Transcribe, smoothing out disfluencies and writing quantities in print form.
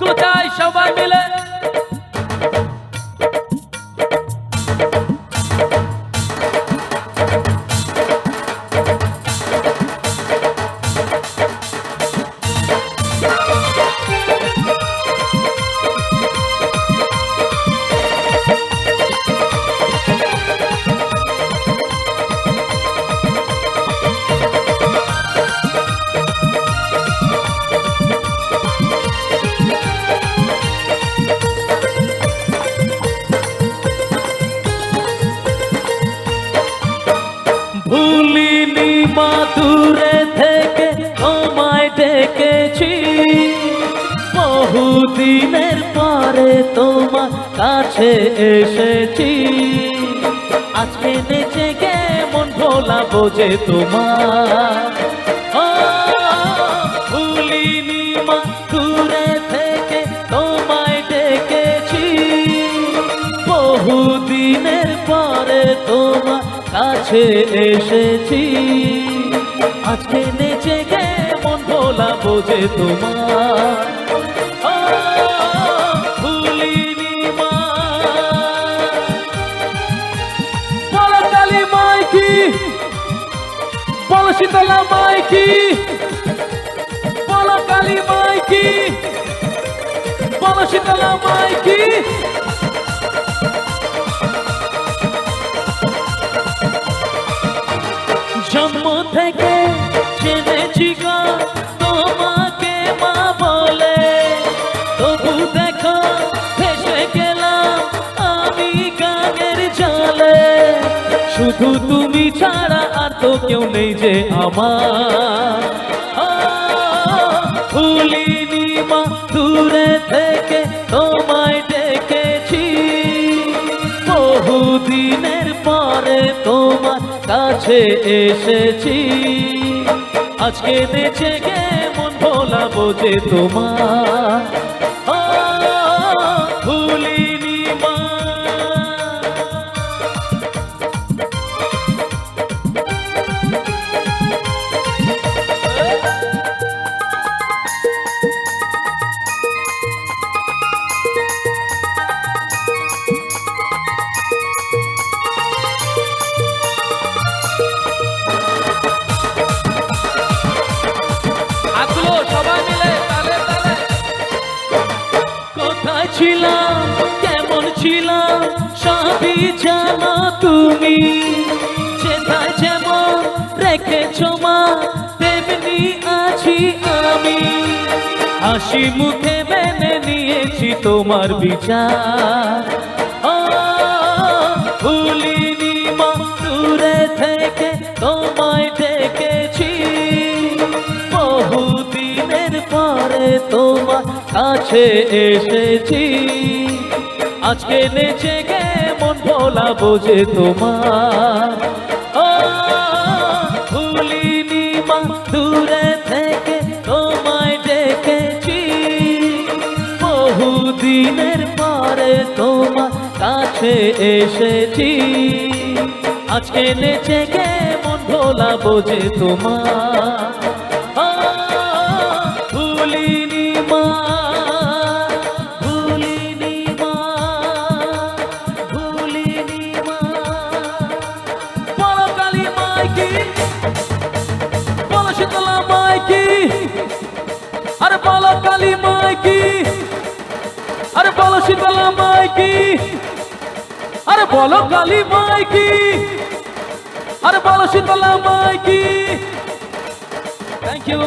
হাতগুলো চাই সবাই মিলে। ভুলিনি মা দূরে থেকে তোমায় ডেকেছি, বহুদিনের পরে তোমার কাছে এসেছি। আজকে নেচে গে মন ভোলাবো যে তোমার। ও ভুলিনি মা দূরে থেকে তোমায় ডেকেছি, বহুদিনের পরে তোমার কাছে এসেছি। আজকে নেচে গে মন ভোলাবো যে তোমার। ও ভুলিনি মা। বলো কালী মাই কি, বলো শীতলা মাই কি, বলো কালী মাই কি, বলো শীতলা মাই কি। জন্ম থেকে জেনেছি গো তোমাকে মা বলে, তবু দেখো ভেসে গেলাম আমি গানের জলে। শুধু তুমি ছাড়া আর তো কেউ নেই যে আমার। ভুলিনি মা দূরে থেকে তোমায় ডেকেছি, বহুদিনের পরে তোমার কাছে এসেছি। আজকে নেচে গে মন ভোলাবো যে তোমার। ও ভুলিনি মা। কোথায় ছিলাম কেমন ছিলাম সবই জানো তুমি, যেথায় যেমন রেখেছো মা তেমনি আছি আমি। হাসি মুখে মেনে নিয়েছি তোমার বিচার। ও ভুলিনি মা দূরে থেকে তোমায় ডেকেছি, বহুদিনের পরে তোমার কাছে এসেছি। আজকে নেচে গে মন ভোলাবো যে তোমার। ও ভুলিনি মা দূরে থেকে তোমায় ডেকেছি, বহুদিনের পরে তোমার কাছে এসেছি। আজকে নেচে গে মন ভোলাবো যে তোমার। ভুলিনি মা, ভুলিনি মা, ভুলিনি মা। বলো কালী মাই কি, বলো শীতলা মাই কি, আরে বলো কালী মাই কি, আরে বলো শীতলা মাই কি, আরে বলো কালী মাই কি, আরে বলো শীতলা মাই কি। Thank you.